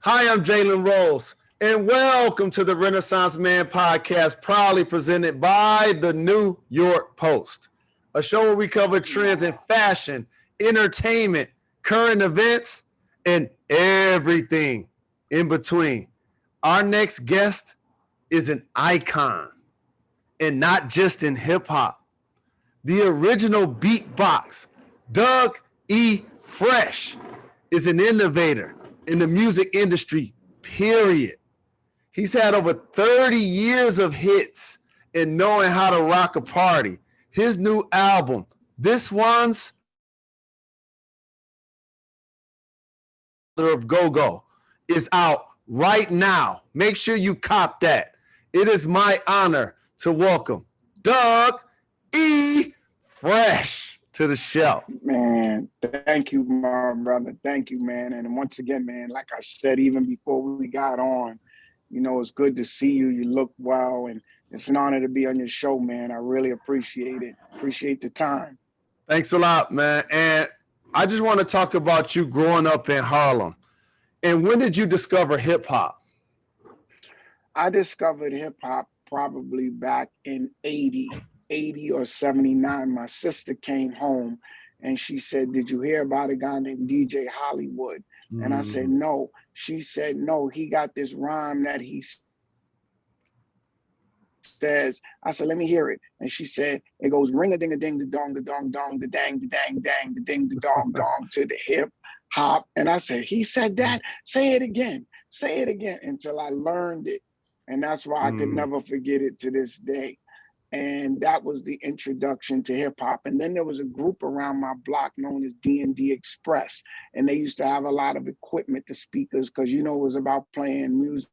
Hi, I'm Jalen Rose, and welcome to the Renaissance Man podcast, proudly presented by the New York Post, a show where we cover trends in fashion, entertainment, current events, and everything in between. Our next guest is an icon, and not just in hip hop. The original beatbox, Doug E. Fresh, is an innovator in the music industry, period. He's had over 30 years of hits and knowing how to rock a party. His new album, This One's of Go-Go, is out right now. Make sure you cop that. It is my honor to welcome Doug E. Fresh to the show. Man, thank you, my brother. Thank you, man. And once again, man, like I said, even before we got on, it's good to see you. You look well, and it's an honor to be on your show, man. I really appreciate it. Appreciate the time. Thanks a lot, man. And I just want to talk about you growing up in Harlem. And when did you discover hip hop? I discovered hip hop probably back in 80 or 79. My sister came home and she said, "Did you hear about a guy named DJ Hollywood?" And I said, "No." She said, "No, he got this rhyme that he says." I said, "Let me hear it." And she said, "It goes ring a ding a ding the dong the dong dong the dang the dang dang the ding the dong dong to the hip hop." And I said, "He said that? Say it again. Say it again," until I learned it. And that's why I could never forget it to this day. And that was the introduction to hip hop. And then there was a group around my block known as D&D Express. And they used to have a lot of equipment, the speakers, because, it was about playing music,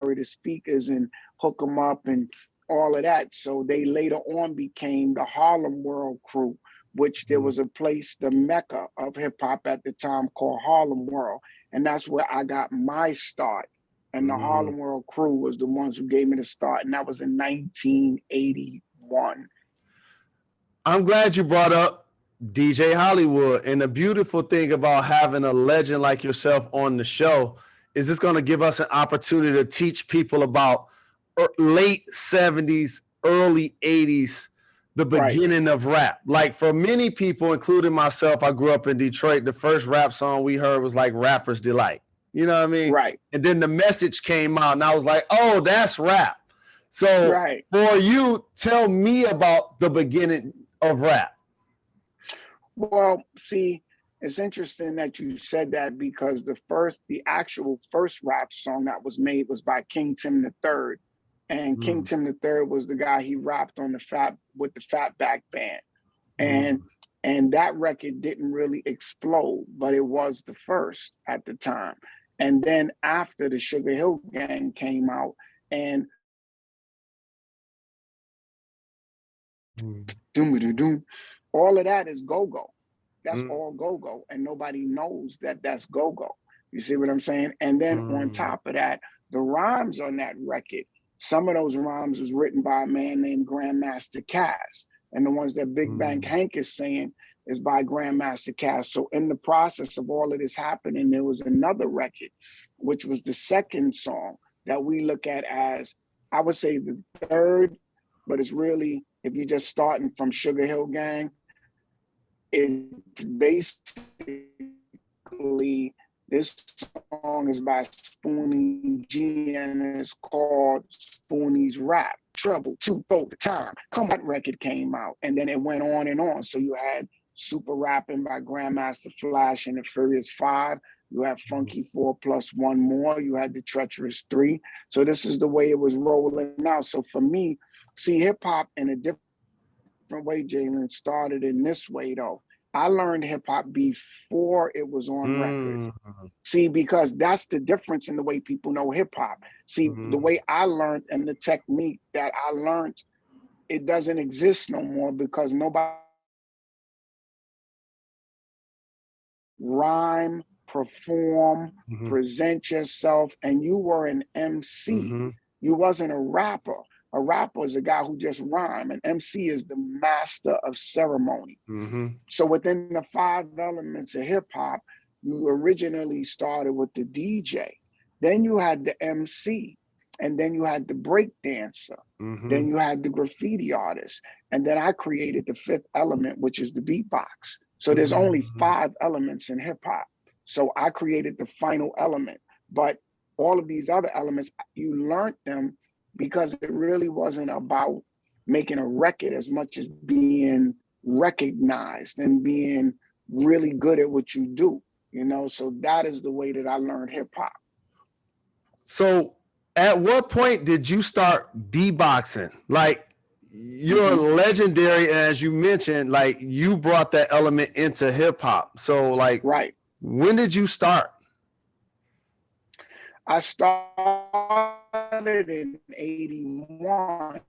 the speakers and hook them up and all of that. So they later on became the Harlem World Crew, which there was a place, the Mecca of hip hop at the time, called Harlem World. And that's where I got my start. And the Harlem World Crew was the ones who gave me the start. And that was in 1981. I'm glad you brought up DJ Hollywood. And the beautiful thing about having a legend like yourself on the show is it's going to give us an opportunity to teach people about late 70s, early 80s, the beginning of rap. Like for many people, including myself, I grew up in Detroit. The first rap song we heard was like Rapper's Delight. You know what I mean? Right. And then the message came out and I was like, oh, that's rap. So for you, tell me about the beginning of rap. Well, see, it's interesting that you said that because the actual first rap song that was made was by King Tim III. And King Tim III was the guy he rapped on with the Fatback Band. And that record didn't really explode, but it was the first at the time. And then after the Sugar Hill Gang came out and all of that is go-go. That's all go-go. And nobody knows that that's go-go. You see what I'm saying? And then on top of that, the rhymes on that record, some of those rhymes was written by a man named Grandmaster Caz. And the ones that Big Bank Hank is saying is by Grandmaster Caz. So in the process of all of this happening, there was another record, which was the second song that we look at as, I would say the third, but it's really, if you're just starting from Sugar Hill Gang, it's basically, this song is by Spoonie G and it's called Spoonie's Rap. Trouble, 2 4 the time. Come on, record came out and then it went on and on. So you had Super Rapping by Grandmaster Flash and the Furious 5. You have Funky 4 plus 1 more. You had the Treacherous 3. So this is the way it was rolling out. So for me, see, hip hop in a different way, Jalen, started in this way though. I learned hip hop before it was on records. See, because that's the difference in the way people know hip hop. See, the way I learned and the technique that I learned, it doesn't exist no more because nobody rhyme, perform, present yourself, and you were an MC. You wasn't a rapper. A rapper is a guy who just rhyme. An MC is the master of ceremony. So within the 5 elements of hip hop, you originally started with the DJ, then you had the MC, and then you had the break dancer, then you had the graffiti artist, and then I created the fifth element, which is the beatbox. So there's only 5 elements in hip hop. So I created the final element, but all of these other elements, you learned them because it really wasn't about making a record as much as being recognized and being really good at what you do, you know? So that is the way that I learned hip hop. So at what point did you start beatboxing? Like, you're legendary, and as you mentioned, like, you brought that element into hip hop. So like, right. When did you start? I started in 81,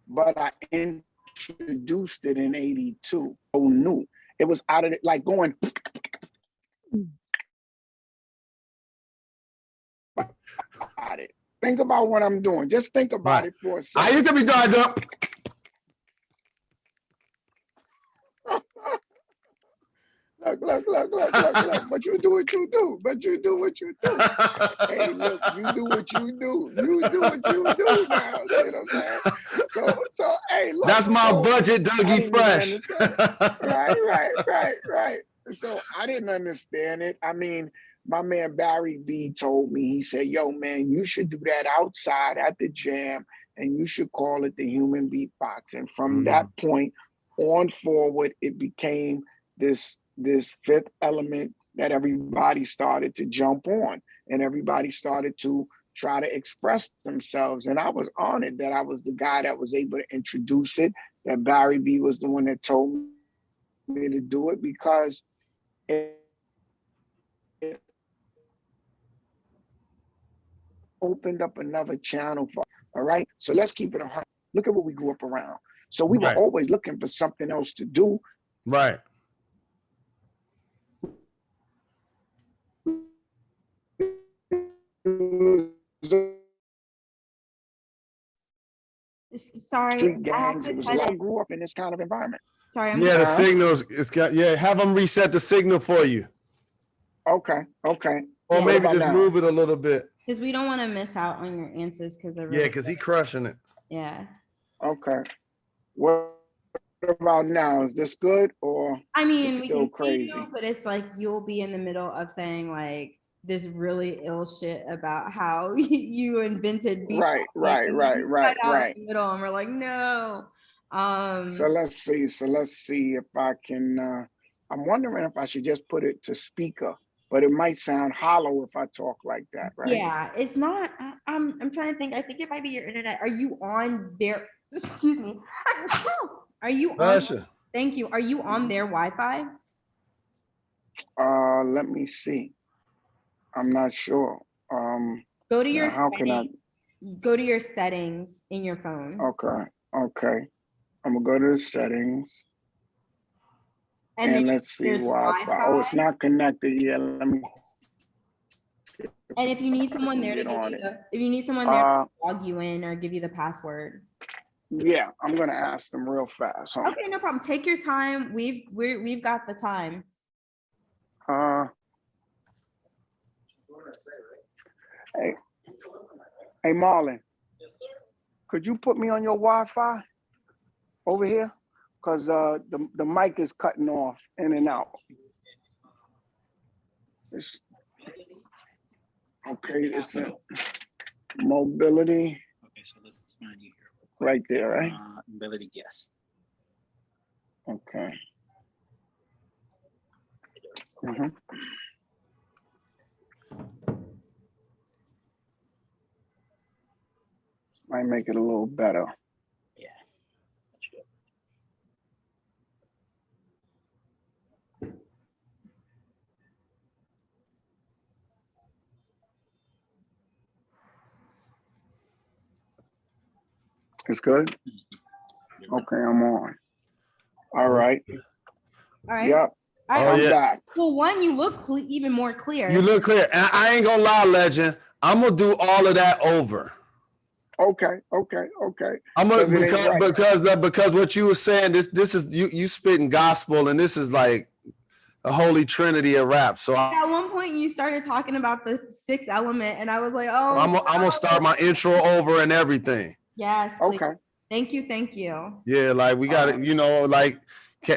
but I introduced it in 82. So new. It was out of it, like going. About it. Think about what I'm doing. Just think about it for a second. I used to be doing Look. But you do what you do. Hey, look, you do what you do. You do what you do now. You know what I'm saying? So hey, look. That's my budget, Dougie Fresh. Right. So I didn't understand it. I mean, my man Barry B told me, he said, yo, man, you should do that outside at the jam, and you should call it the human beatbox. And from that point on forward, it became this fifth element that everybody started to jump on, and everybody started to try to express themselves. And I was honored that I was the guy that was able to introduce it, that Barry B was the one that told me to do it, because it opened up another channel for, all right? So let's keep it 100. Look at what we grew up around. So we were always looking for something else to do. Right. Sorry, Street gangs. It was a lot. I grew up in this kind of environment. Sorry, the signals. It's got have them reset the signal for you. Okay. Or maybe just move it a little bit. Because we don't want to miss out on your answers because they're really because he crushing it. Yeah. Okay. What about now? Is this good or? I mean, it's still crazy. But it's like you'll be in the middle of saying like this really ill shit about how you invented beat. Right. In the middle, and we're like, no. So let's see if I can. I'm wondering if I should just put it to speaker, but it might sound hollow if I talk like that, right? Yeah, it's not. I'm trying to think. I think it might be your internet. Are you on their? Excuse me. Are you on? Thank you. Are you on their Wi-Fi? Let me see. I'm not sure. Go to your settings. Go to your settings in your phone. Okay. I'm gonna go to the settings. And let's see Wi-Fi. Oh, it's not connected yet. Let me. And if you need someone there to log you in or give you the password. Yeah, I'm gonna ask them real fast. Okay, no problem. Take your time. We've got the time. Hey, Marlon. Yes, sir. Could you put me on your Wi-Fi over here? Because the mic is cutting off in and out. It's a mobility. Okay, so let's find you here. Right there, right? Mobility guest. Okay. Might make it a little better. Yeah. That's good. It's good? Okay, I'm on. All right. Yep. I'm back. Well, one, you look even more clear. You look clear. And I ain't gonna lie, legend. I'm gonna do all of that over. Okay. I'm gonna because what you were saying, this is you spitting gospel, and this is like a holy trinity of rap. So At one point, you started talking about the sixth element, and I was like, "Oh, I'm gonna start my intro over and everything. Yes. Please. Okay. Thank you. Thank you. Yeah, like we got to, you know, like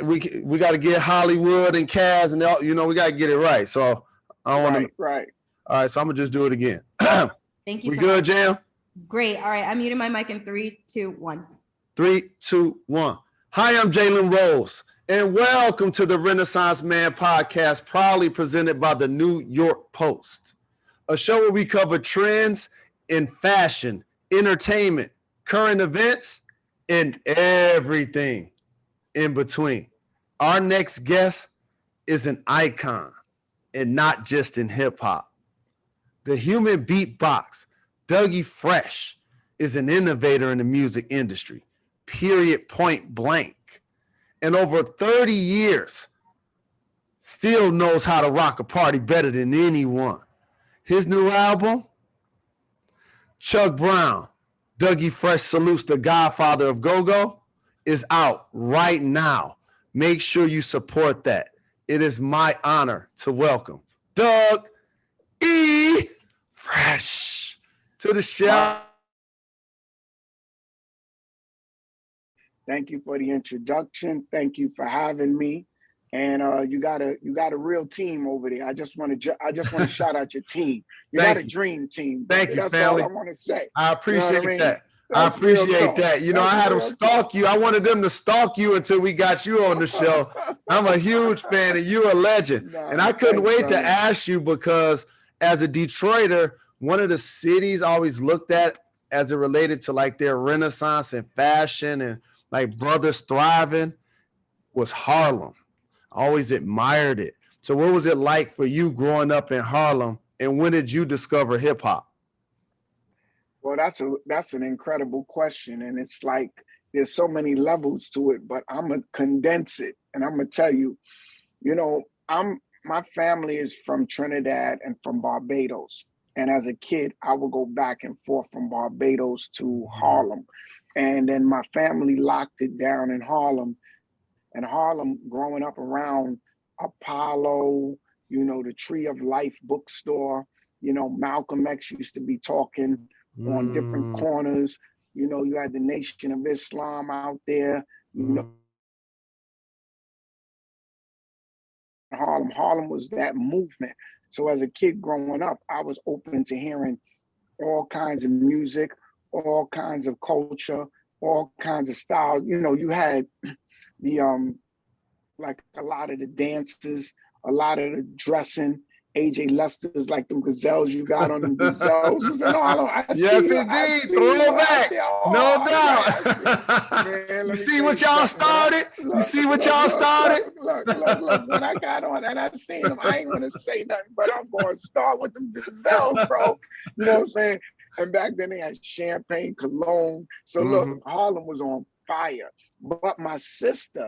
we got to get Hollywood and Kaz and all, you know, we got to get it right. So I want to. Right. All right, so I'm gonna just do it again. Thank you. We so good, much. Jam? Great. All right, I'm muting my mic in 3, 2, 1. 3, 2, 1. Hi, I'm Jalen Rose, and welcome to the Renaissance Man podcast, proudly presented by the New York Post, a show where we cover trends in fashion, entertainment, current events, and everything in between. Our next guest is an icon, and not just in hip hop. The human beatbox, Dougie Fresh, is an innovator in the music industry, period, point blank. And over 30 years, still knows how to rock a party better than anyone. His new album, Chuck Brown, Dougie Fresh Salutes the Godfather of Go-Go, is out right now. Make sure you support that. It is my honor to welcome Doug E. Fresh to the show. Thank you for the introduction. Thank you for having me. And you got a real team over there. I just want to shout out your team. You got a dream team. Thank you, That's family. all I want to say. I appreciate that. That's I appreciate real that. You know, I had them stalk you. I wanted them to stalk you until we got you on the show. I'm a huge fan and you're a legend. And I couldn't wait to ask you because as a Detroiter, one of the cities I always looked at as it related to like their renaissance and fashion and like brothers thriving was Harlem. I always admired it. So what was it like for you growing up in Harlem, and when did you discover hip hop? Well, that's an incredible question, and it's like there's so many levels to it, but I'm gonna condense it, and I'm gonna tell you, you know, my family is from Trinidad and from Barbados, and as a kid, I would go back and forth from Barbados to Harlem, and then my family locked it down in Harlem. And Harlem, growing up around Apollo, you know, the Tree of Life bookstore, you know, Malcolm X used to be talking on different corners. You know, you had the Nation of Islam out there, you know. Harlem was that movement. So as a kid growing up, I was open to hearing all kinds of music, all kinds of culture, all kinds of style. You know, you had the like a lot of the dances, a lot of the dressing. AJ Lester's like them gazelles you got on them gazelles. Yes, indeed. Throw it back. No doubt. Man, you see what y'all started? You see what y'all started? Look. When I got on and I seen them, I ain't gonna say nothing, but I'm going to start with them gazelles, bro. You know what I'm saying? And back then they had champagne, cologne. So look, Harlem was on fire. But my sister,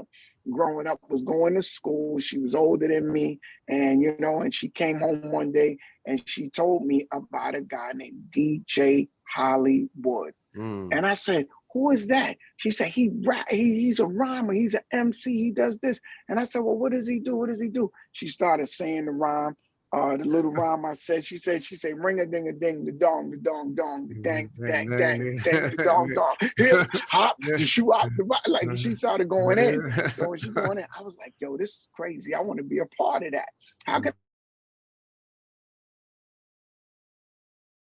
growing up, was going to school. She was older than me, and you know, and she came home one day and she told me about a guy named DJ Hollywood. And I said, "Who is that?" She said, he's a rhymer, he's an MC, he does this. And I said, "Well, what does he do? What does he do?" She started saying the rhyme. The little rhyme I said, she said, ring a ding a ding, the dong, the dang, dang, the dong, hip hop, shoot out the like she started going in. So when she going in, I was like, yo, this is crazy. I want to be a part of that. How could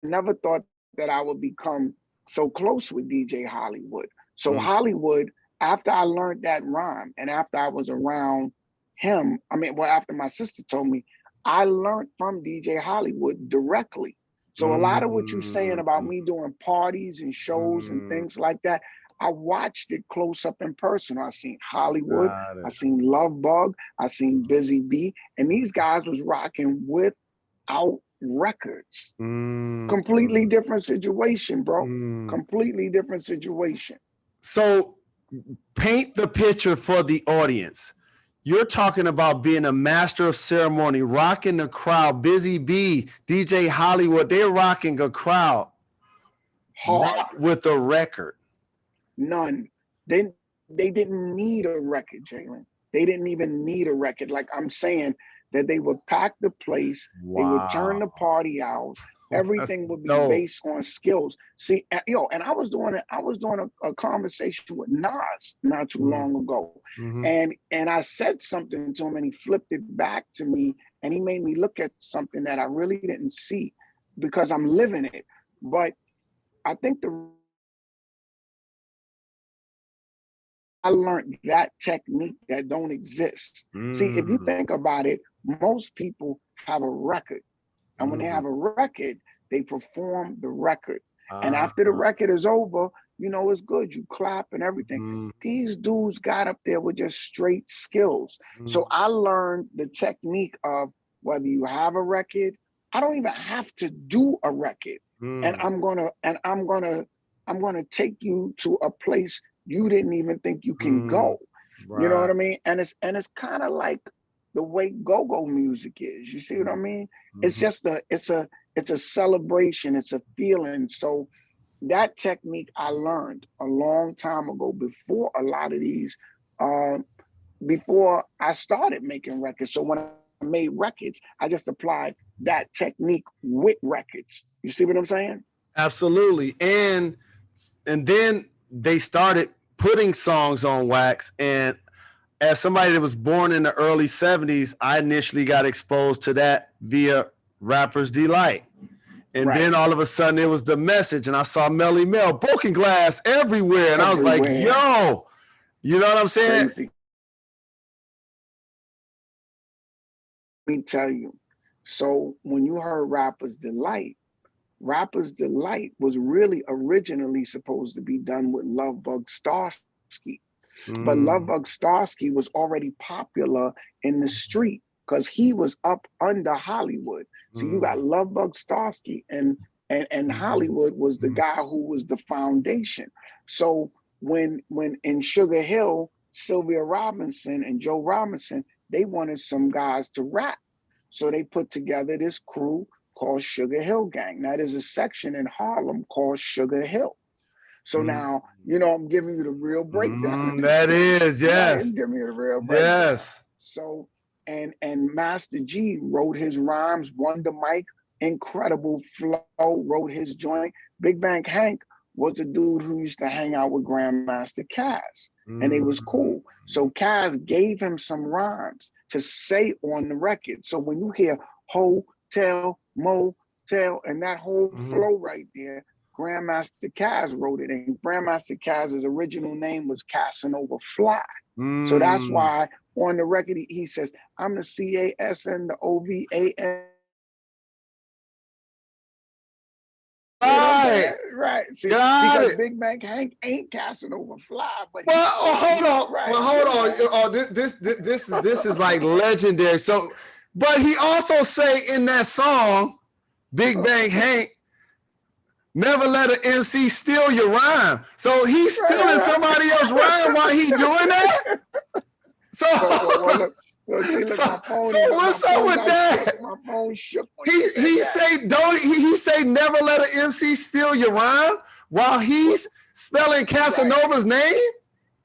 I never thought that I would become so close with DJ Hollywood. So Hollywood, after I learned that rhyme and after I was around him, after my sister told me, I learned from DJ Hollywood directly. So a lot of what you're saying about me doing parties and shows and things like that, I watched it close up and personal. I seen Hollywood, I seen Love Bug, I seen Busy Bee, and these guys was rocking without records. Completely different situation, bro. Completely different situation. So paint the picture for the audience. You're talking about being a master of ceremony, rocking the crowd. Busy Bee, DJ Hollywood, they're rocking a crowd hard with a record. None. They didn't need a record, Jalen. They didn't even need a record. Like I'm saying, that they would pack the place, they would turn the party out. Everything would be based on skills. See, and I was doing a conversation with Nas not too long ago, and I said something to him, and he flipped it back to me, and he made me look at something that I really didn't see because I'm living it. But I think I learned that technique that don't exist. See, if you think about it, most people have a record. And when they have a record, they perform the record. And after the record is over, you know, it's good. You clap and everything. These dudes got up there with just straight skills. So I learned the technique of whether you have a record, I don't even have to do a record. And I'm gonna take you to a place you didn't even think you can go. Right. You know what I mean? And it's kind of like the way go-go music is. You see what I mean? It's just it's a celebration, it's a feeling. So that technique I learned a long time ago before a lot of these, before I started making records. So when I made records, I just applied that technique with records. You see what I'm saying? Absolutely. And then they started putting songs on wax. And as somebody that was born in the early 70s, I initially got exposed to that via Rapper's Delight. And then all of a sudden it was The Message, and I saw Melly Mel, Broken Glass everywhere. And I was like, yo, you know what I'm saying? Crazy. Let me tell you. So when you heard Rapper's Delight was really originally supposed to be done with Lovebug Starsky. But Lovebug Starsky was already popular in the street because he was up under Hollywood. So you got Lovebug Starsky, and Hollywood was the guy who was the foundation. So when in Sugar Hill, Sylvia Robinson and Joe Robinson, they wanted some guys to rap. So they put together this crew called Sugar Hill Gang. Now there's a section in Harlem called Sugar Hill. So now, you know, I'm giving you the real breakdown. That is, yes. I'm giving you the real breakdown. Yes. So, and Master G wrote his rhymes. Wonder Mike, incredible flow, wrote his joint. Big Bank Hank was the dude who used to hang out with Grandmaster Caz, and it was cool. So Caz gave him some rhymes to say on the record. So when you hear hotel, motel, and that whole flow right there, Grandmaster Caz wrote it, and Grandmaster Caz's original name was Casanova Fly. So that's why on the record he says, I'm the CASN, the OVAN. Right. See, because Big Bank Hank ain't Casanova Fly, but hold on. This is like legendary. So, but he also say in that song, Big Bang Hank, never let an MC steal your rhyme. So he's stealing somebody else's rhyme while he doing that. So, what's up with that? My phone shook. He say never let an MC steal your rhyme while he's spelling Casanova's name.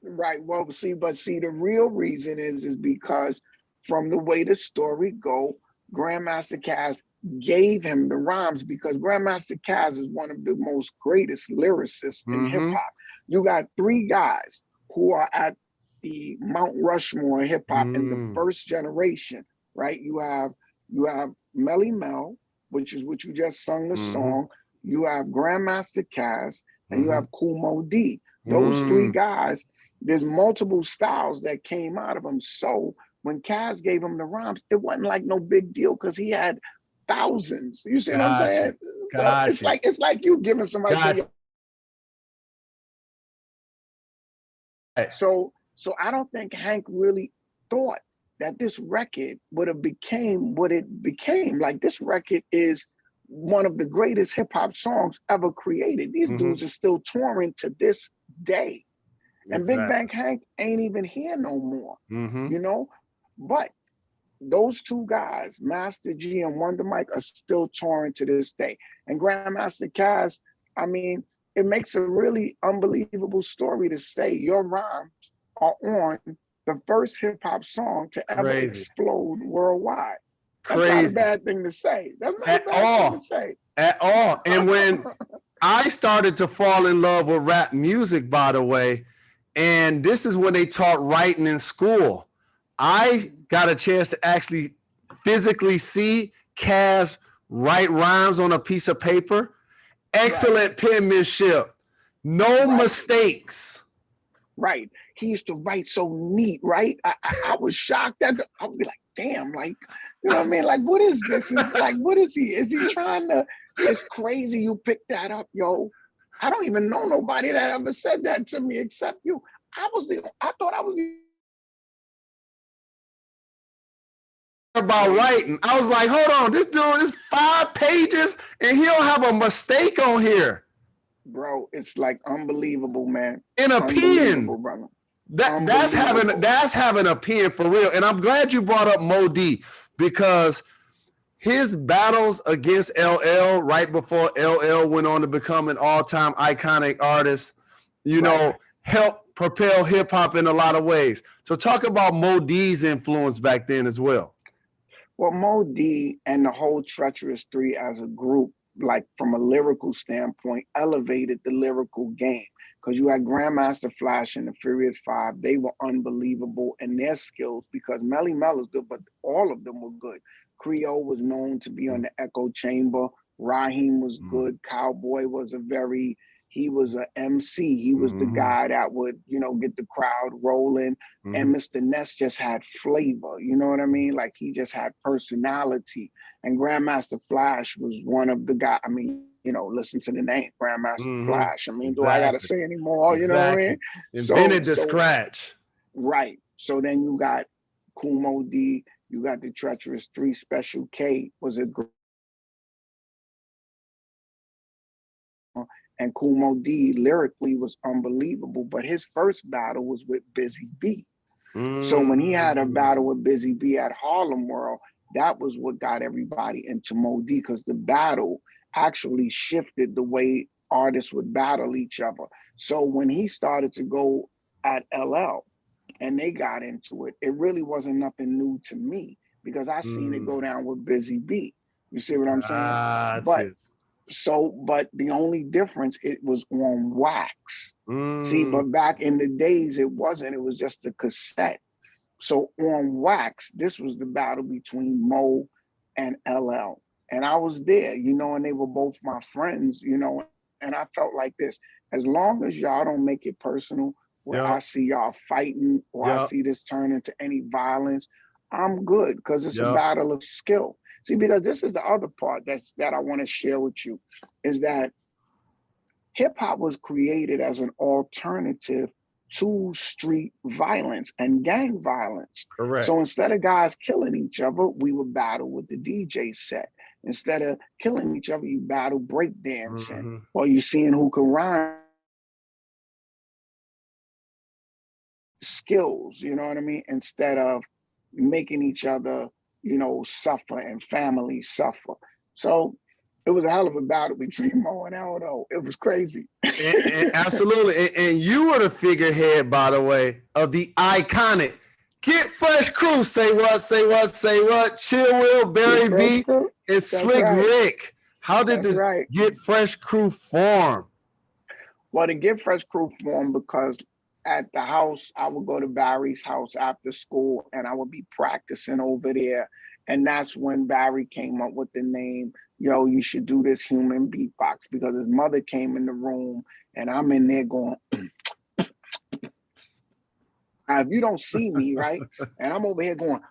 Right. Well, but the real reason is because from the way the story go, Grandmaster Caz gave him the rhymes because Grandmaster Caz is one of the most greatest lyricists in hip hop. You got three guys who are at the Mount Rushmore hip hop in the first generation, right? You have Melly Mel, which is what you just sung the song. You have Grandmaster Caz, and you have Kool Moe Dee. Those three guys, there's multiple styles that came out of them. So when Caz gave him the rhymes, it wasn't like no big deal because he had thousands. You see what I'm saying? So it's like you giving somebody. So I don't think Hank really thought that this record would have became what it became. Like, this record is one of the greatest hip hop songs ever created. These dudes are still touring to this day. And Big Bang Hank ain't even here no more, you know? But those two guys, Master G and Wonder Mike, are still touring to this day. And Grandmaster Caz, I mean, it makes a really unbelievable story to say your rhymes are on the first hip hop song to ever Crazy. explode worldwide. That's Crazy. not a bad thing to say. That's not At a bad all. thing to say. At all. And when I started to fall in love with rap music, by the way, and this is when they taught writing in school, I got a chance to actually physically see Cash write rhymes on a piece of paper. Excellent penmanship. No mistakes. Right. He used to write so neat, right? I was shocked at I would be like, damn, like, you know what I mean? Like, what is this? Is like, what is he? Is he trying to, it's crazy you picked that up, yo. I don't even know nobody that ever said that to me except you. I thought I was the about writing. I was like, hold on, this dude is 5 pages and he don't have a mistake on here. Bro, it's like unbelievable, man. In a pen. Brother. That's having a pen for real. And I'm glad you brought up Mo D, because his battles against LL right before LL went on to become an all-time iconic artist, you know, helped propel hip hop in a lot of ways. So talk about Mo D's influence back then as well. Well, Mo D and the whole Treacherous Three as a group, like from a lyrical standpoint, elevated the lyrical game. Because you had Grandmaster Flash and the Furious Five, they were unbelievable in their skills, because Melly Mel is good, but all of them were good. Creole was known to be on the echo chamber. Raheem was good. Cowboy was he was an MC. He was the guy that would, you know, get the crowd rolling. And Mr. Ness just had flavor, you know what I mean? Like, he just had personality. And Grandmaster Flash was one of the guys. I mean, you know, listen to the name, Grandmaster Flash. I mean, do I gotta say anymore? You know what I mean? Invented the scratch. Right. So then you got Kumo D, you got the Treacherous Three. Special K was a group. And Kumo D lyrically was unbelievable, but his first battle was with Busy B. So when he had a battle with Busy B at Harlem World, that was what got everybody into Mo D, because the battle actually shifted the way artists would battle each other. So when he started to go at LL and they got into it, it really wasn't nothing new to me, because I seen it go down with Busy B. You see what I'm saying? But the only difference, it was on wax. See, but back in the days, it wasn't. It was just a cassette. So on wax, this was the battle between Mo and LL. And I was there, you know, and they were both my friends, you know, and I felt like this: as long as y'all don't make it personal, where I see y'all fighting or I see this turn into any violence, I'm good, because it's a battle of skill. See, because this is the other part that I want to share with you, is that hip hop was created as an alternative to street violence and gang violence. Correct. So instead of guys killing each other, we would battle with the DJ set. Instead of killing each other, you battle breakdancing, or you seeing who can rhyme skills, you know what I mean? Instead of making each other, you know, suffer and families suffer. So it was a hell of a battle between Mo and Aldo. It was crazy. Absolutely. And you were the figurehead, by the way, of the iconic Get Fresh crew. Say what, say what, say what. Chill Will, Barry B, and Slick Rick. How did the Get Fresh crew form? Well, the Get Fresh crew formed because at the house, I would go to Barry's house after school and I would be practicing over there. And that's when Barry came up with the name, yo, you should do this human beatbox, because his mother came in the room and I'm in there going, if you don't see me, right? And I'm over here going,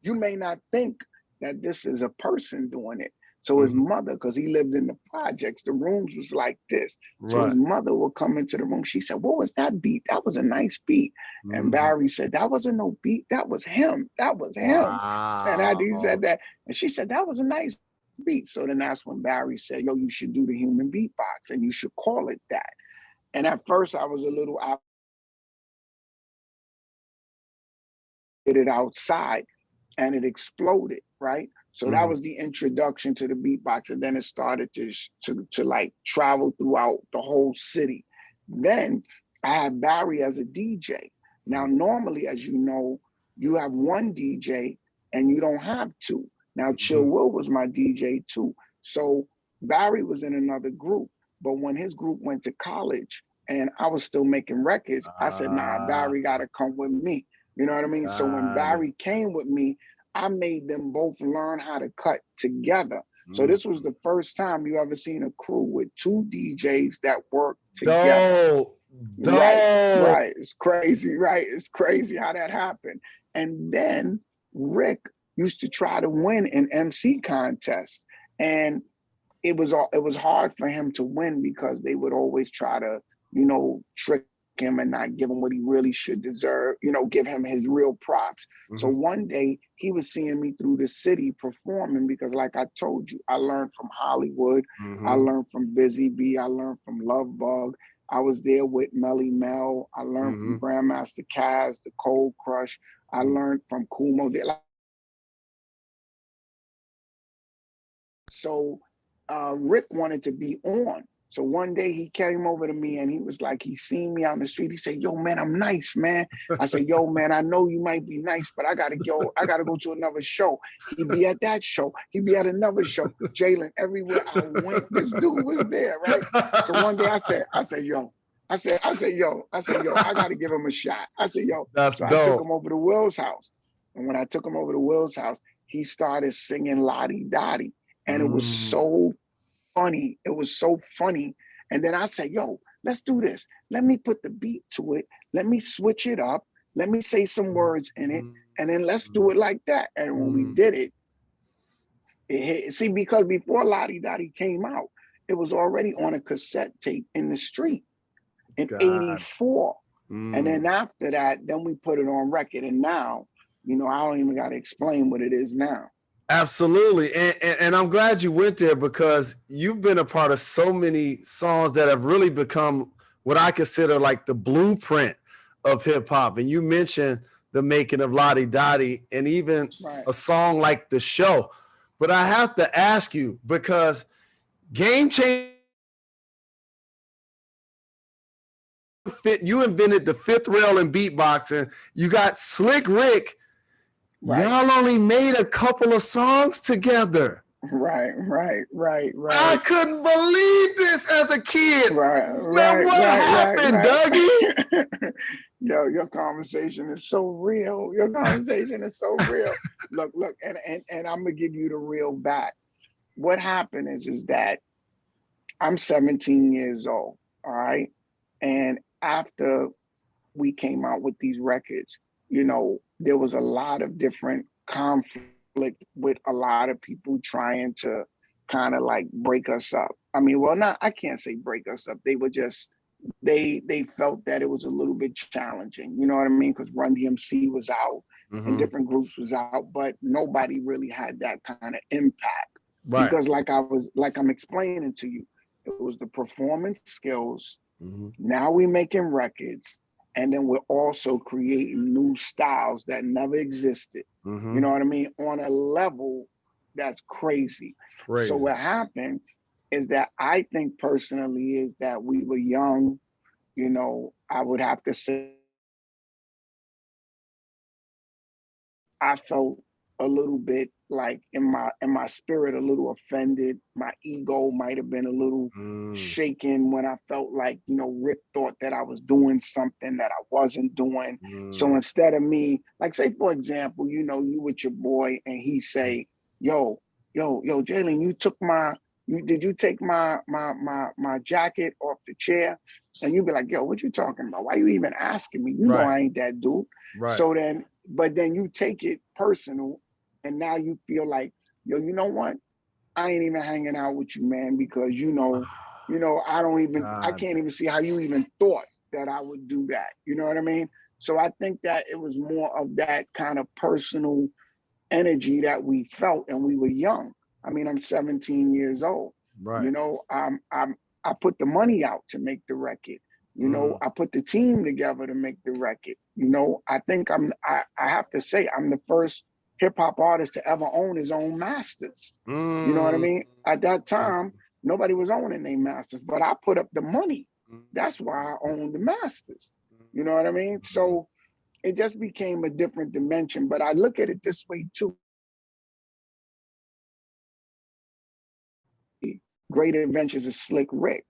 you may not think that this is a person doing it. So his mother, because he lived in the projects, the rooms was like this. So his mother would come into the room. She said, what was that beat? That was a nice beat. And Barry said, that wasn't no beat. That was him. That was him. And after he said that, and she said, that was a nice beat. So then that's when Barry said, yo, you should do the human beatbox and you should call it that. And at first I was a little did it outside and it exploded, right? So that was the introduction to the beatbox, and then it started to like travel throughout the whole city. Then I had Barry as a DJ. Now, normally, as you know, you have one DJ and you don't have two. Now, Chill Will was my DJ too. So Barry was in another group, but when his group went to college and I was still making records, I said, nah, Barry got to come with me. You know what I mean? So when Barry came with me, I made them both learn how to cut together. So this was the first time you ever seen a crew with two DJs that worked together. Right. It's crazy, right? It's crazy how that happened. And then Rick used to try to win an MC contest. And it was hard for him to win because they would always try to, trick him and not give him what he really should deserve, give him his real props. So one day he was seeing me through the city performing because, like I told you, I learned from Hollywood, I learned from Busy Bee, I learned from Love Bug. I was there with Melly Mel. I learned from Grandmaster Caz, the Cold Crush. I learned from Kumo. So Rick wanted to be on. So one day he came over to me and he was like, he seen me on the street. He said, yo, man, I'm nice, man. I said, yo, man, I know you might be nice, but I gotta go to another show. He'd be at that show. He'd be at another show. Jalen, everywhere I went, this dude was there, right? So one day I said, yo, I gotta give him a shot. I said, yo, that's so dope. I took him over to Will's house. And when I took him over to Will's house, he started singing Lottie Dottie. And it was so funny. It was so funny. And then I said, yo, let's do this. Let me put the beat to it. Let me switch it up. Let me say some words in it. And then let's do it like that. And when we did it, it hit. See, because before Lottie Dottie came out, it was already on a cassette tape in the street in 84. And then after that, then we put it on record. And now, I don't even got to explain what it is now. Absolutely. And I'm glad you went there because you've been a part of so many songs that have really become what I consider like the blueprint of hip hop. And you mentioned the making of Lottie Dottie and even a song like The Show. But I have to ask you because Game Changer, you invented the fifth rail in beatboxing. You got Slick Rick. Y'all only made a couple of songs together. Right. I couldn't believe this as a kid. What happened, Dougie? Yo, your conversation is so real. Look, and I'm gonna give you the real back. What happened is that I'm 17 years old, all right? And after we came out with these records, there was a lot of different conflict with a lot of people trying to kind of like break us up. I mean, I can't say break us up. They were just, they felt that it was a little bit challenging, you know what I mean? Because Run DMC was out and different groups was out, but nobody really had that kind of impact. Right. Because like I'm explaining to you, it was the performance skills. Now we're making records. And then we're also creating new styles that never existed. You know what I mean? On a level that's crazy. So what happened is that I think personally is that we were young. I would have to say I felt a little bit like in my spirit, a little offended. My ego might have been a little shaken when I felt like, Rick thought that I was doing something that I wasn't doing. So instead of me, like say, for example, you with your boy and he say, yo, Jalen, did you take my jacket off the chair? And you be like, yo, what you talking about? Why you even asking me? You know I ain't that dude. So then, but then you take it personal and now you feel like, yo, you know what? I ain't even hanging out with you, man, because I can't even see how you even thought that I would do that. You know what I mean? So I think that it was more of that kind of personal energy that we felt, and we were young. I mean, I'm 17 years old. Right. I put the money out to make the record. I put the team together to make the record. I think I have to say I'm the first hip hop artist to ever own his own masters. You know what I mean? At that time, nobody was owning their masters, but I put up the money That's why I own the masters. You know what I mean? So it just became a different dimension. But I look at it this way too. Great Adventures of Slick Rick,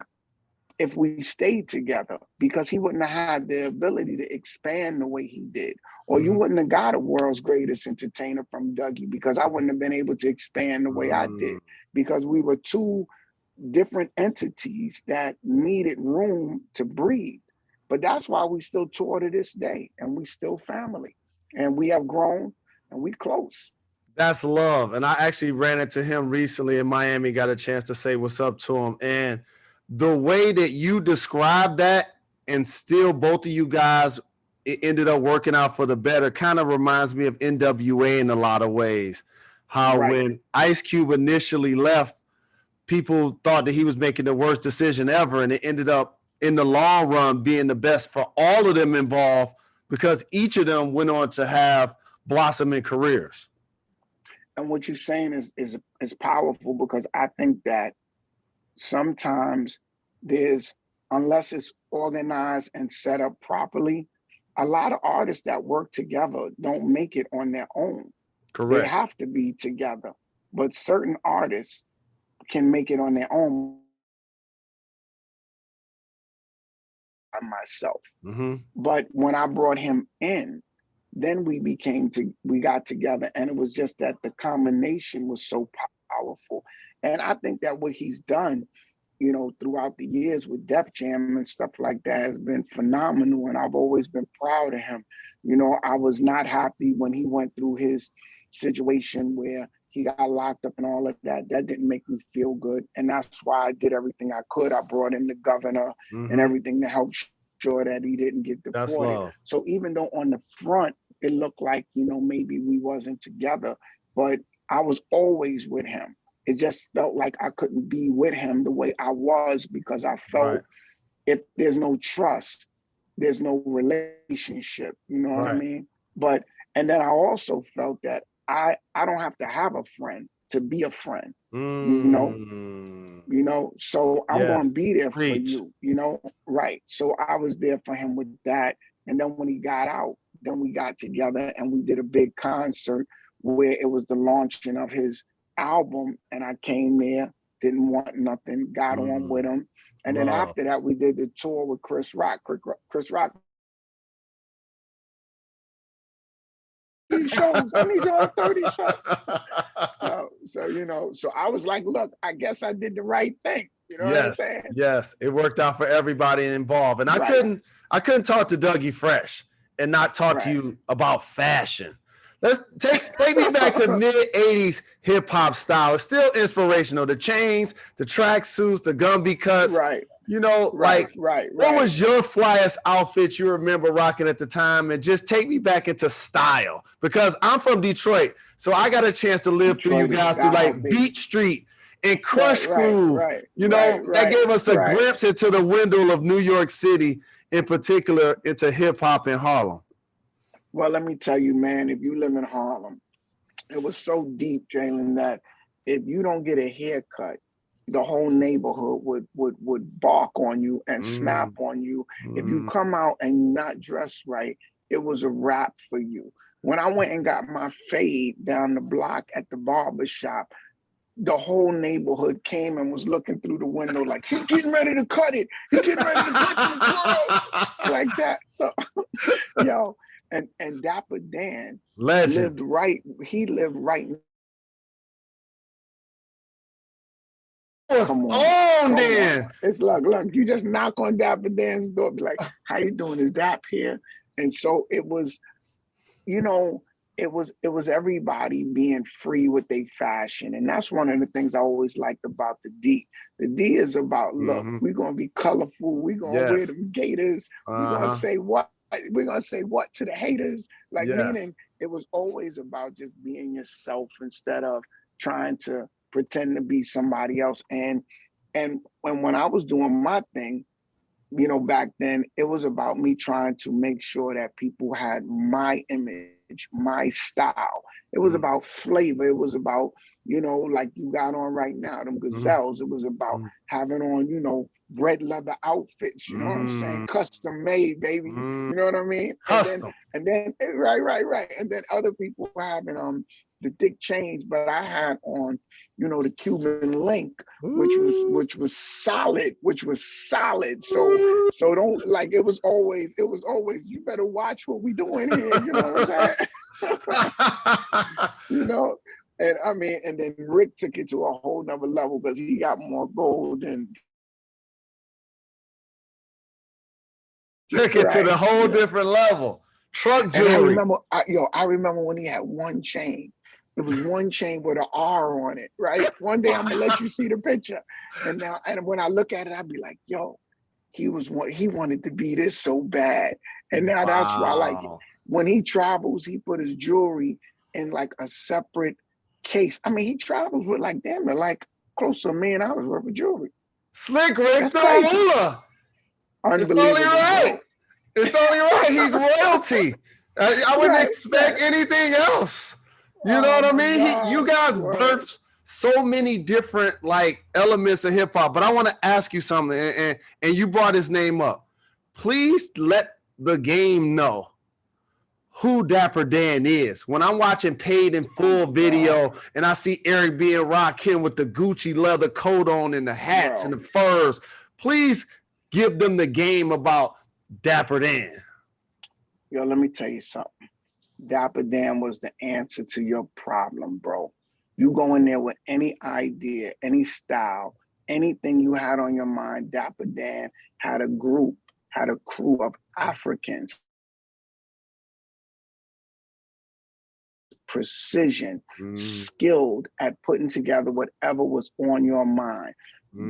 if we stayed together, because he wouldn't have had the ability to expand the way he did. Or you wouldn't have got a world's greatest entertainer from Dougie, because I wouldn't have been able to expand the way I did, because we were two different entities that needed room to breathe. But that's why we still tour to this day, and we still family, and we have grown, and we close. That's love. And I actually ran into him recently in Miami, got a chance to say what's up to him. And the way that you described that, and still both of you guys, it ended up working out for the better, kind of reminds me of NWA in a lot of ways. How when Ice Cube initially left, people thought that he was making the worst decision ever, and it ended up in the long run being the best for all of them involved, because each of them went on to have blossoming careers. And what you're saying is powerful, because I think that sometimes unless it's organized and set up properly, a lot of artists that work together don't make it on their own. Correct. They have to be together. But certain artists can make it on their own. Myself. But when I brought him in, then we got together, and it was just that the combination was so powerful. And I think that what he's done, throughout the years with Def Jam and stuff like that has been phenomenal. And I've always been proud of him. I was not happy when he went through his situation where he got locked up and all of that. That didn't make me feel good. And that's why I did everything I could. I brought in the governor and everything to help sure that he didn't get deported. So even though on the front, it looked like, maybe we wasn't together, but I was always with him. It just felt like I couldn't be with him the way I was, because I felt if there's no trust, there's no relationship, you know what I mean? And then I also felt that I don't have to have a friend to be a friend, so I'm going to be there for you, right. So I was there for him with that. And then when he got out, then we got together and we did a big concert where it was the launching of his album. And I came there, didn't want nothing, got on with him. And then after that, we did the tour with Chris Rock. Chris Rock shows. I need you on 30 shows. So I was like, look, I guess I did the right thing. You know what I'm saying? Yes, it worked out for everybody involved. And I couldn't talk to Dougie Fresh and not talk to you about fashion. Let's take me back to mid-'80s hip-hop style. It's still inspirational. The chains, the track suits, the Gumby cuts. What was your flyest outfit you remember rocking at the time? And just take me back into style, because I'm from Detroit, so I got a chance to live through you guys through like Beat Street and Crush Groove. That gave us a glimpse into the window of New York City, in particular into hip hop in Harlem. Well, let me tell you, man, if you live in Harlem, it was so deep, Jalen, that if you don't get a haircut, the whole neighborhood would bark on you and snap on you. If you come out and you're not dressed right, it was a wrap for you. When I went and got my fade down the block at the barber shop, the whole neighborhood came and was looking through the window like, he's getting ready to cut it. He's getting ready to cut the like that. So, and Dapper Dan lived right. He lived right. Come on. It's like, look, you just knock on Dapper Dan's door, be like, how you doing? Is Dap here? And so it was, it was everybody being free with their fashion. And that's one of the things I always liked about the D. The D is about, look, we're going to be colorful. We're going to wear them gators. We're going to say what? We're going to say what to the haters? Meaning it was always about just being yourself instead of trying to pretend to be somebody else. And when I was doing my thing, back then, it was about me trying to make sure that people had my image, my style. It was about flavor. It was about, like you got on right now, them gazelles. It was about having on, red leather outfits, you know what I'm saying? Custom made, baby. You know what I mean? Custom. And then right. And then other people having the thick chains, but I had on, you know, the Cuban link, which was solid. So don't, like, it was always, you better watch what we doing here, you know what I'm saying? You know? And I mean, and then Rick took it to a whole nother level because he got more gold and took it to the whole different level. Truck jewelry. And I remember when he had one chain. It was one chain with an R on it, right? One day I'm gonna let you see the picture. And when I look at it, I'd be like, yo, he wanted to be this so bad. And now that's why, like, when he travels, he put his jewelry in like a separate case. I mean, he travels with like, damn it, like close to $1 million worth of jewelry. Slick Rick the ruler. It's only right. It's only right. He's royalty. I wouldn't expect anything else. You know what I mean? You guys birthed so many different like elements of hip hop. But I want to ask you something, and you brought his name up. Please let the game know who Dapper Dan is. When I'm watching Paid in Full video and I see Eric B. and Rakim with the Gucci leather coat on and the hats and the furs, please give them the game about Dapper Dan. Yo, let me tell you something. Dapper Dan was the answer to your problem, bro. You go in there with any idea, any style, anything you had on your mind, Dapper Dan had a crew of Africans. Precision, skilled at putting together whatever was on your mind.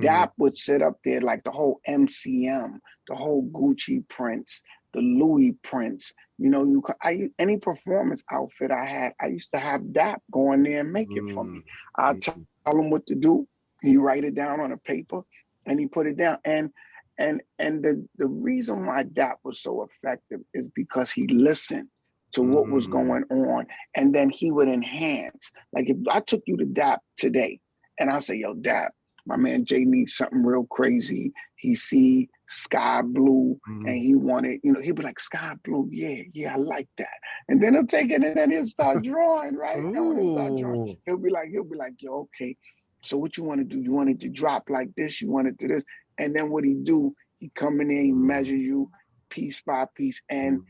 Dap would sit up there like the whole MCM, the whole Gucci prints, the Louis prints. You know, any performance outfit I had, I used to have Dap go in there and make it for me. I tell him what to do. He write it down on a paper and he put it down. And the reason why Dap was so effective is because he listened to what was going on, and then he would enhance. Like if I took you to Dap today and I say, yo, Dap, my man Jay needs something real crazy. He see sky blue and he wanted, you know, he'd be like, sky blue, yeah, I like that. And then he'll take it and then he'll start drawing, right? And when he start drawing, he'll be like, yo, okay, so what you want to do? You want it to drop like this, you want it to this. And then what he do, he come in there, he measure you piece by piece. And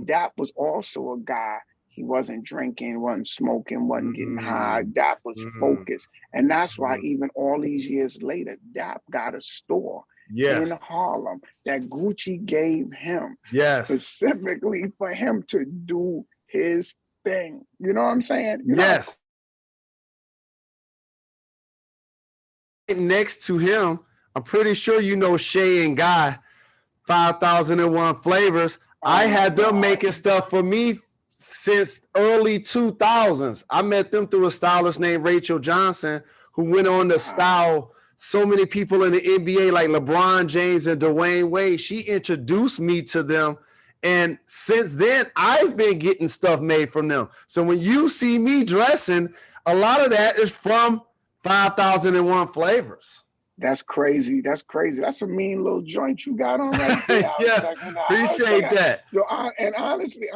Dap was also a guy. He wasn't drinking, wasn't smoking, wasn't getting high. Dap was focused. And that's why even all these years later, Dap got a store in Harlem that Gucci gave him specifically for him to do his thing. You know what I'm saying? You know? Next to him, I'm pretty sure you know Shay and Guy, 5001 Flavors. I had them making stuff for me since early 2000s. I met them through a stylist named Rachel Johnson, who went on to style so many people in the NBA like LeBron James and Dwayne Wade. She introduced me to them. And since then, I've been getting stuff made from them. So when you see me dressing, a lot of that is from 5001 Flavors. That's crazy. That's a mean little joint you got on right there. Appreciate that. Yo, and honestly,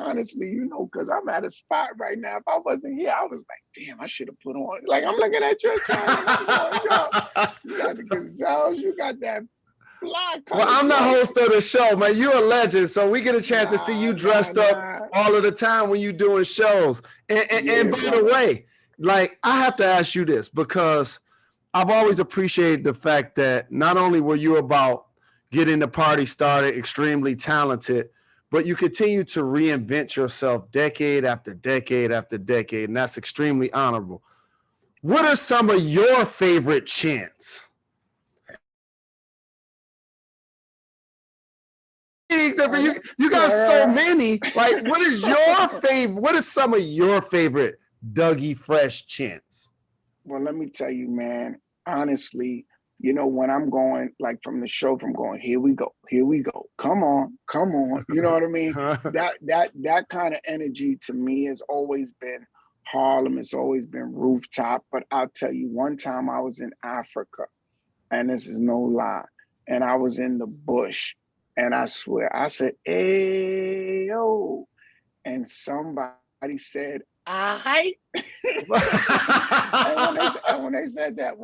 you know, because I'm at a spot right now. If I wasn't here, I was like, damn, I should have put on. Like, I'm looking at your channel. You got the gazelles. You got that fly color. Well, I'm the host of the show, man. You're a legend, so we get a chance to see you dressed up all of the time when you're doing shows. And by the way, like, I have to ask you this because I've always appreciated the fact that not only were you about getting the party started, extremely talented, but you continue to reinvent yourself decade after decade after decade, and that's extremely honorable. What are some of your favorite chants? You got so many. Like, what is your favorite? What is some of your favorite Dougie Fresh chants? Well, let me tell you, man, honestly, you know, when I'm going, like from the show, from going, here we go, come on, you know what I mean? That kind of energy to me has always been Harlem, it's always been Rooftop. But I'll tell you, one time I was in Africa, and this is no lie, and I was in the bush, and I swear I said, "Hey yo," and somebody said, "I." And when they said that,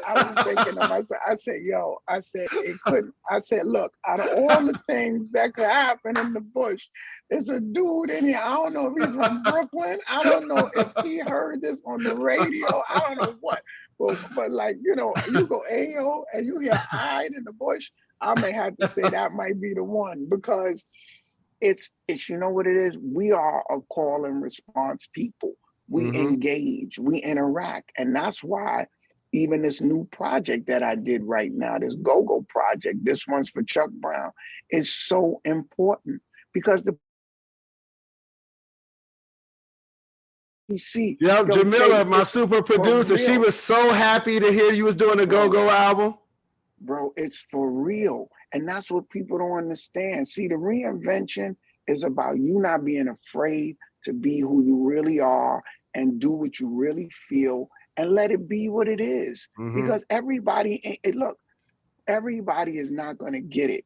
I was thinking to myself, I said, "Yo," I said, "It couldn't." I said, "Look, out of all the things that could happen in the bush, there's a dude in here. I don't know if he's from Brooklyn. I don't know if he heard this on the radio. I don't know what, but like you go Ayo and you hear "I" in the bush. I may have to say that might be the one because it's you know what it is. We are a call and response people. We engage, we interact, and that's why even this new project that I did right now, this Go-Go project, this one's for Chuck Brown, is so important because the PC. Yep, Jamila, my super producer, she was so happy to hear you was doing a Go-Go album. Bro, it's for real. And that's what people don't understand. See, the reinvention is about you not being afraid to be who you really are and do what you really feel and let it be what it is. Because everybody, look, everybody is not going to get it.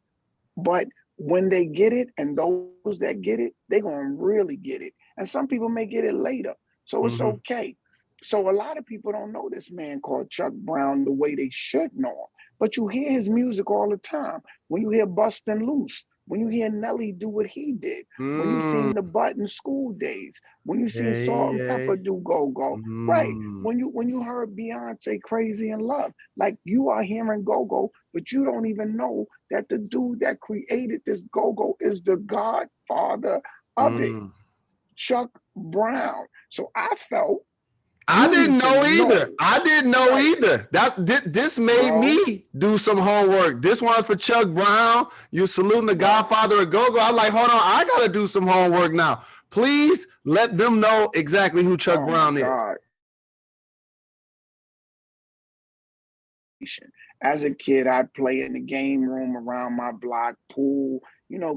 But when they get it, and those that get it, they're going to really get it. And some people may get it later. So it's okay. So a lot of people don't know this man called Chuck Brown the way they should know him. But you hear his music all the time. When you hear Bustin' Loose, when you hear Nelly do what he did, when you seen the Button School Days, when you seen Salt and Pepper do Go-Go, right? When you heard Beyonce Crazy in Love, like you are hearing Go-Go, but you don't even know that the dude that created this Go-Go is the godfather of it, Chuck Brown. So I felt I didn't know either. I didn't know either. This made me do some homework. This one's for Chuck Brown. You're saluting the godfather of Go-Go. I'm like, hold on, I gotta do some homework now. Please let them know exactly who Chuck Brown is. As a kid, I'd play in the game room around my block, pool,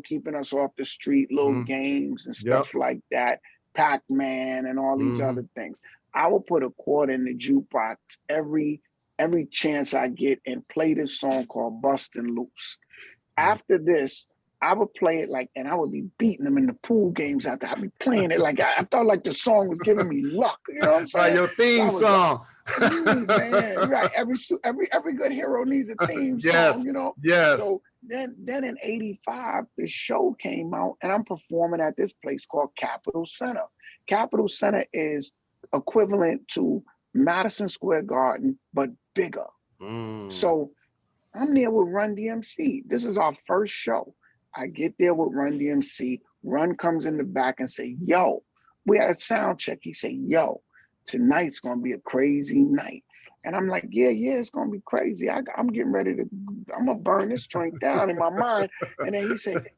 keeping us off the street, little games and stuff like that, Pac-Man and all these other things. I would put a quarter in the jukebox every chance I get and play this song called Bustin' Loose. After this, I would play it and I would be beating them in the pool games after I'd be playing it. Like I felt like the song was giving me luck. You know what I'm saying? Like your theme song. Man, right. Every good hero needs a theme song, Yes. So then in '85, the show came out and I'm performing at this place called Capitol Center. Capitol Center is equivalent to Madison Square Garden, but bigger. So I'm there with Run DMC. This is our first show. I get there with Run DMC. Run comes in the back and say, "Yo," we had a sound check. He said, "Yo, tonight's gonna be a crazy night." And I'm like, yeah, it's gonna be crazy. I'm getting ready I'm gonna burn this joint down in my mind. And then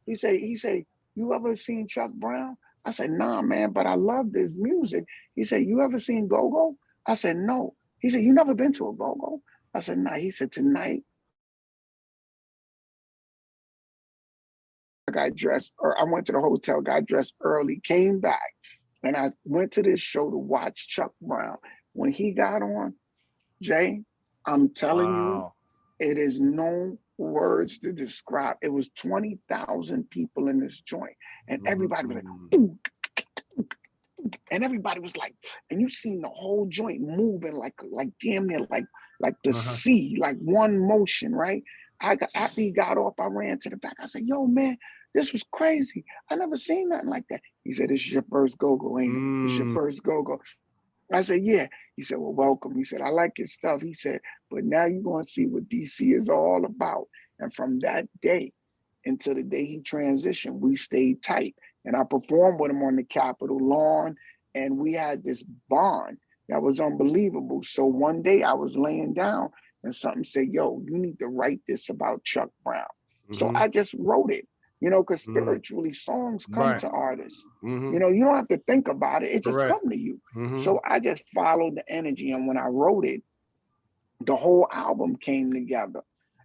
he say, "You ever seen Chuck Brown?" I said, "Nah, man, but I love this music." He said, "You ever seen Go-Go?" I said, "No." He said, "You never been to a Go-Go?" I said, "Nah." He said, "Tonight," I got dressed, or I went to the hotel, got dressed early, came back, and I went to this show to watch Chuck Brown. When he got on, Jay, I'm telling you, it is no words to describe. It was 20,000 people in this joint, and everybody was like, and everybody was like, and you seen the whole joint moving like damn near like the sea, like one motion, right? After he got off, I ran to the back. I said, "Yo, man, this was crazy. I never seen nothing like that." He said, "This is your first Go-Go, ain't it? This is your first Go-Go." I said, "Yeah." He said, "Well, welcome." He said, "I like his stuff." He said, "But now you're going to see what DC is all about." And from that day until the day he transitioned, we stayed tight. And I performed with him on the Capitol lawn, and we had this bond that was unbelievable. So one day I was laying down and something said, "Yo, you need to write this about Chuck Brown." So I just wrote it, because spiritually songs come to artists. You don't have to think about it. It just come to you. So I just followed the energy. And when I wrote it, the whole album came together.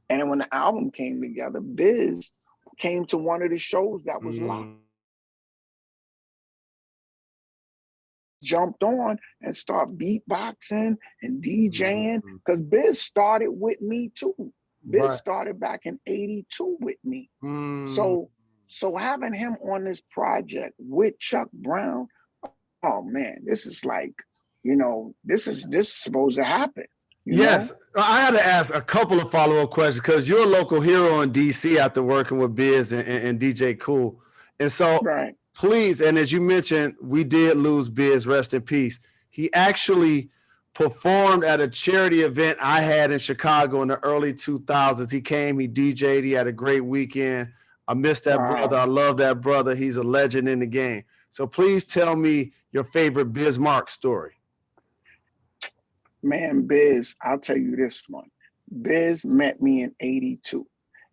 And then when the album came together, Biz came to one of the shows that was live. Jumped on and start beatboxing and DJing because Biz started with me too. Biz started back in 82 with me. So having him on this project with Chuck Brown, oh man, this is like, this is supposed to happen. Yes, I had to ask a couple of follow-up questions because you're a local hero in DC after working with Biz and DJ Cool. And so please, and as you mentioned, we did lose Biz, rest in peace. He actually performed at a charity event I had in Chicago in the early 2000s. He came, he DJ'd, he had a great weekend. I miss that brother. I love that brother. He's a legend in the game. So please tell me your favorite Bismarck story. Man, Biz, I'll tell you this one. Biz met me in 82,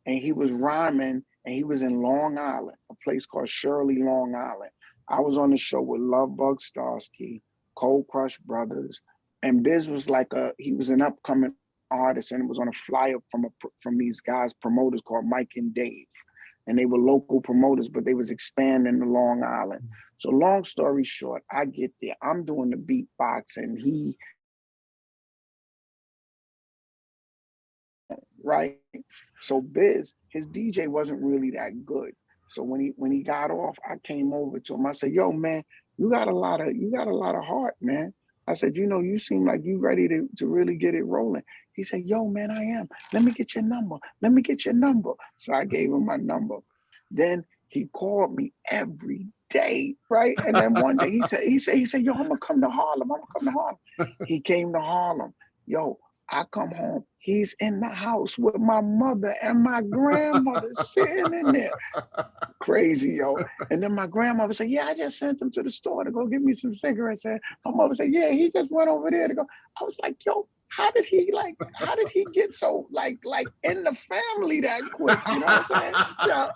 and he was rhyming, and he was in Long Island, a place called Shirley, Long Island. I was on the show with Lovebug Starsky, Cold Crush Brothers, and Biz was he was an upcoming artist, and it was on a flyer from these guys, promoters called Mike and Dave. And they were local promoters, but they was expanding to Long Island. So long story short, I get there, I'm doing the beatbox, and right? So Biz, his DJ wasn't really that good. So when he got off, I came over to him. I said, "Yo, man, you got a lot of heart, man." I said, "You seem like you ready to really get it rolling." He said, "Yo, man, I am. Let me get your number. Let me get your number." So I gave him my number. Then he called me every day, right? And then one day he said, "Yo, I'm gonna come to Harlem. He came to Harlem. Yo, I come home. He's in the house with my mother and my grandmother sitting in there. Crazy, yo. And then my grandmother said, "Yeah, I just sent him to the store to go get me some cigarettes." And my mother said, "Yeah, he just went over there to go." I was like, "Yo, how did he get so like in the family that quick?" You know what I'm saying? Yeah.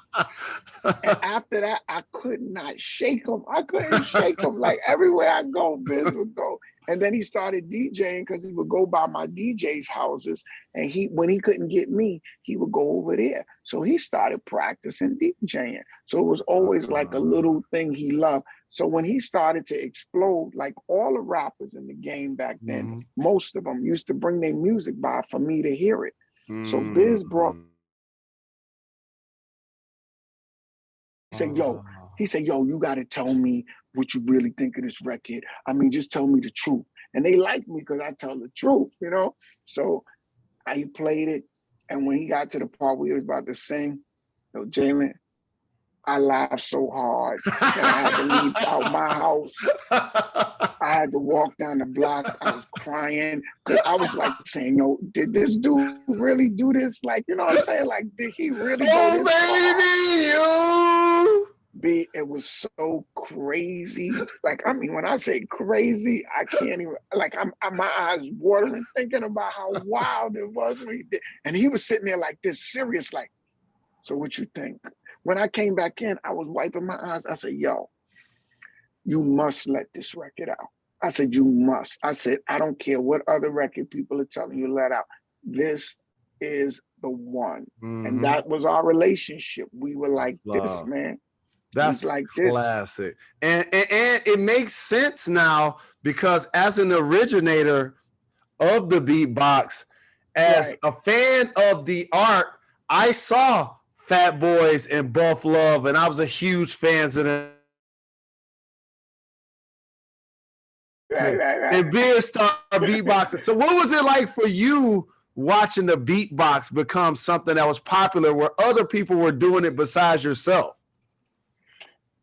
And after that, I could not shake him. I couldn't shake him. Like everywhere I go, Biz would go. And then he started DJing because he would go by my DJ's houses. And when he couldn't get me, he would go over there. So he started practicing DJing. So it was always like a little thing he loved. So when he started to explode, like all the rappers in the game back then, most of them used to bring their music by for me to hear it. So Biz brought, he said, "Yo, you got to tell me what you really think of this record. I mean, just tell me the truth." And they like me because I tell the truth, So I played it. And when he got to the part where he was about to sing, Jalen, I laughed so hard that I had to leave out my house. I had to walk down the block. I was crying because I was like saying, "Yo, did this dude really do this? Like, you know what I'm saying? Like, did he really go this far?" It was so crazy. Like, I mean, when I say crazy, I can't even, like, my eyes watering thinking about how wild it was when he did. And he was sitting there like this, serious, like, "So what you think?" When I came back in, I was wiping my eyes. I said, "Yo, you must let this record out." I said, "You must." I said, "I don't care what other record people are telling you let out. This is the one." And that was our relationship. We were like this, man. That's like classic. And it makes sense now because as an originator of the beatbox, as a fan of the art, I saw Fat Boys and Buff Love, and I was a huge fan of them. And being star beatboxing. So what was it like for you watching the beatbox become something that was popular where other people were doing it besides yourself?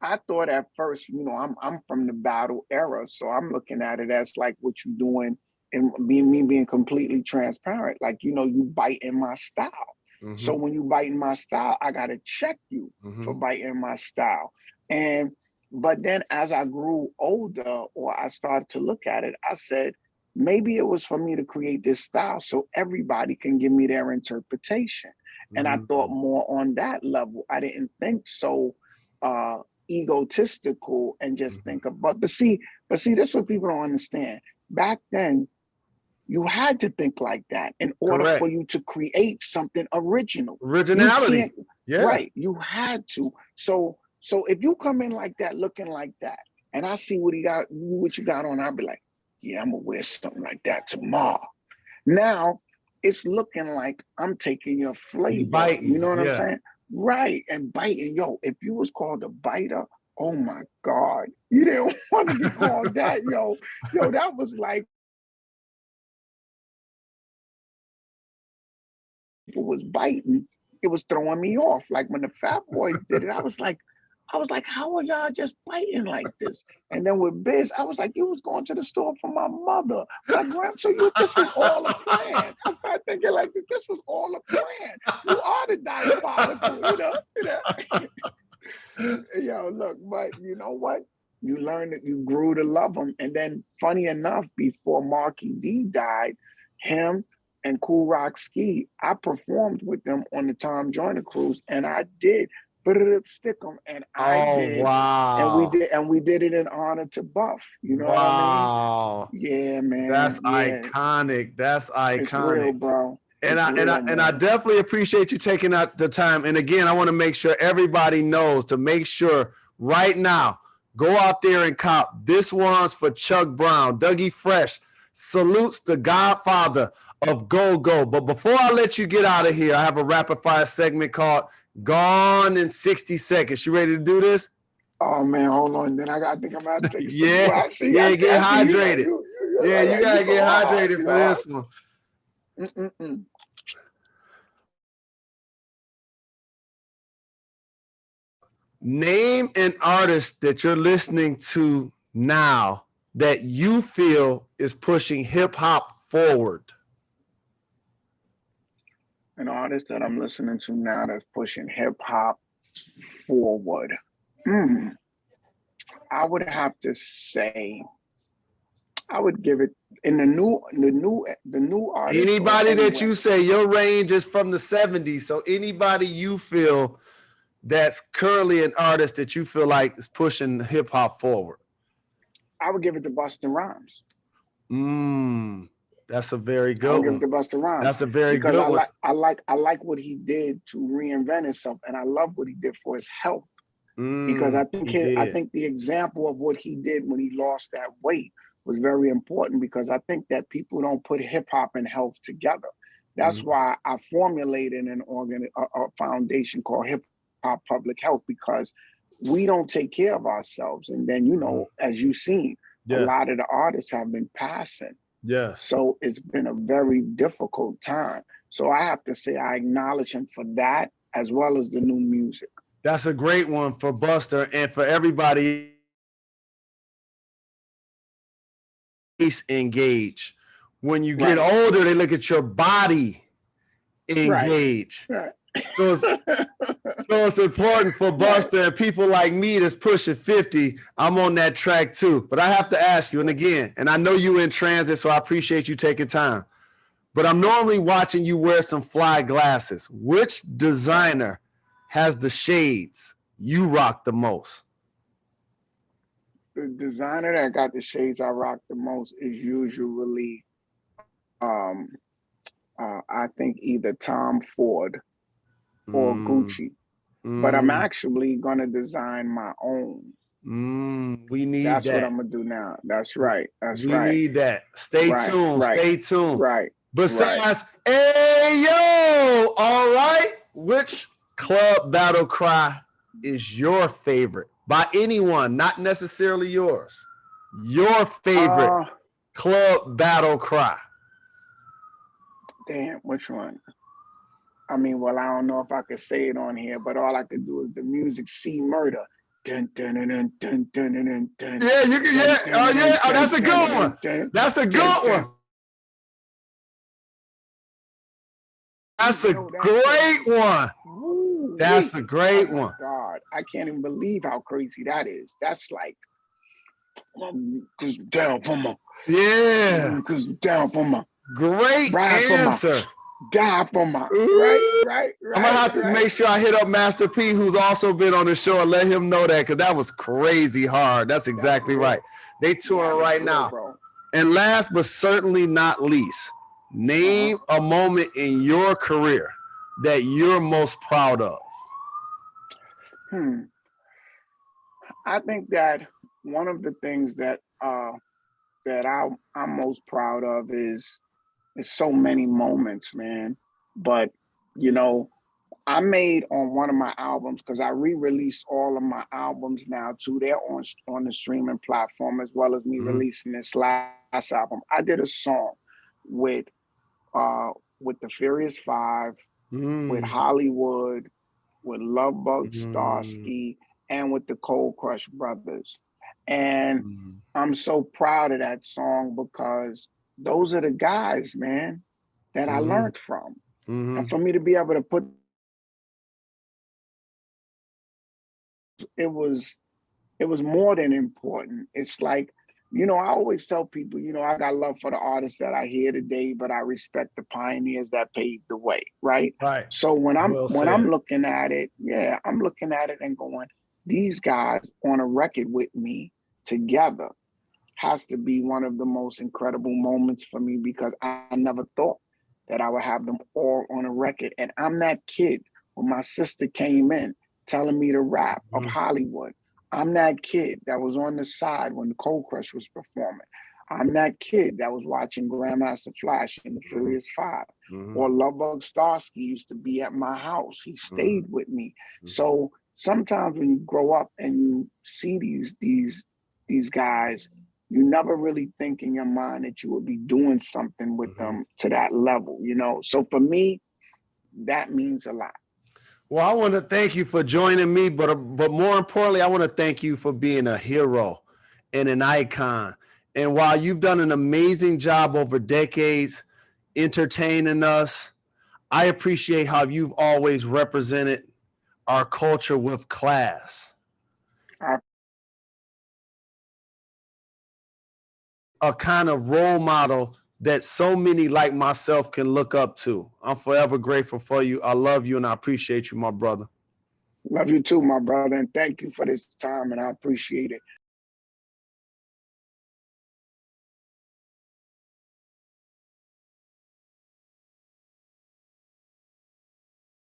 I thought at first, I'm from the battle era, so I'm looking at it as like what you're doing and being completely transparent. Like, you bite in my style. So when you bite in my style, I gotta check you for biting my style. But then as I grew older, or I started to look at it, I said, maybe it was for me to create this style so everybody can give me their interpretation. And I thought more on that level. I didn't think so egotistical and just think about, but see, this is what people don't understand. Back then, you had to think like that in order for you to create something original. Originality. Right. You had to. So if you come in like that, looking like that, and I see what you got on, I'll be like, "Yeah, I'm gonna wear something like that tomorrow." Now, it's looking like I'm taking your flavor. biting, You know what I'm yeah. saying? Right. And biting. Yo, if you was called a biter, oh my God. You didn't want to be called that, yo. Yo, that was like people was biting. It was throwing me off. Like when the Fat Boys did it, I was like, how are y'all just biting like this? And then with Biz, I was like, you was going to the store for my mother, my grand. So this was all a plan. I started thinking like this was all a plan. You are the diabolical, Yo, look, but you know what? You learned that you grew to love them. And then funny enough, before Marky D died, him and Cool Rock Ski, I performed with them on the Tom Joyner cruise, and I did stick them, and I did, wow. and we did it in honor to Buff. You know what I Wow. mean? Yeah, man. That's yeah. iconic. That's iconic. It's real, bro. And It's I real, and I man. definitely appreciate you taking out the time. And again, I want to make sure everybody knows to make sure right now, go out there and cop. This one's for Chuck Brown. Dougie Fresh salutes the godfather of go-go. But before I let you get out of here, I have a rapid fire segment called Gone in 60 Seconds. You ready to do this? Oh man, hold on. Then I think I'm gonna take some. Yeah, I see, get hydrated. You You gotta get hydrated for hard. this one. Mm-mm-mm. Name an artist that you're listening to now that you feel is pushing hip hop forward. An artist that I'm listening to now that's pushing hip hop forward. I would have to say, I would give it in the new artist. Anybody that you say your range is from the 70s, so anybody you feel that's currently an artist that you feel like is pushing hip hop forward. I would give it to Busta Rhymes. That's a very good I would one. give it to Busta Rhymes. That's a very because good one. I like what he did to reinvent himself, and I love what he did for his health. Because I think the example of what he did when he lost that weight was very important, because I think that people don't put hip hop and health together. That's why I formulated a foundation called Hip Hop Public Health, because we don't take care of ourselves. And then, as you've seen, a lot of the artists have been passing. Yes. So it's been a very difficult time. So I have to say I acknowledge him for that, as well as the new music. That's a great one for Buster, and for everybody. Engage. When you get older, they look at your body. Engage. Right. So it's important for Buster and people like me that's pushing 50. I'm on that track too. But I have to ask you, and again, and I know you in transit, so I appreciate you taking time. But I'm normally watching you wear some fly glasses. Which designer has the shades you rock the most? The designer that got the shades I rock the most is usually, I think either Tom Ford or Gucci. But I'm actually gonna design my own. We need That's that. what I'm gonna do now. That's right. We need that. Stay tuned. Stay tuned. Right. Besides, hey yo, all right. Which club battle cry is your favorite by anyone, not necessarily yours? Your favorite club battle cry? Damn, which one? I mean, well, I don't know if I could say it on here, but all I could do is the music "See Murder." Dun, dun, dun, dun, dun, dun, dun, dun, yeah, you can. Yeah, oh yeah, oh, that's a good one. That's a good one. That's a great one. That's a great one. God, I can't even believe how crazy that is. That's like, cause down for my. Yeah. Cause down for my. Great answer. Die for my. Right. I'm gonna have to make sure I hit up Master P, who's also been on the show, and let him know that, because that was crazy hard. That's exactly right. They touring right now. Bro. And last but certainly not least, name a moment in your career that you're most proud of. I think that one of the things that I'm most proud of is There's so many moments, man. But, you know, I made on one of my albums, because I re-released all of my albums now too. They're on the streaming platform, as well as me releasing this last album. I did a song with the Furious Five, with Hollywood, with Lovebug Starsky, and with the Cold Crush Brothers. And I'm so proud of that song because those are the guys, man, that I learned from. And for me to be able to put, it was more than important. It's like, you know, I always tell people, you know, I got love for the artists that I hear today, but I respect the pioneers that paved the way, right? Right. So when I'm Well looking at it, I'm looking at it and going, these guys on a record with me together has to be one of the most incredible moments for me, because I never thought that I would have them all on a record. And I'm that kid when my sister came in telling me to rap of Hollywood. I'm that kid that was on the side when the Cold Crush was performing. I'm that kid that was watching Grandmaster Flash and the Furious Five. Or Lovebug Starsky used to be at my house. He stayed with me. So sometimes when you grow up and you see these guys, you never really think in your mind that you would be doing something with them to that level, you know? So for me, that means a lot. Well, I want to thank you for joining me, but more importantly, I want to thank you for being a hero and an icon. And while you've done an amazing job over decades entertaining us, I appreciate how you've always represented our culture with class. A kind of role model that so many like myself can look up to. I'm forever grateful for you. I love you and I appreciate you, my brother. Love you too, my brother. And thank you for this time, and I appreciate it.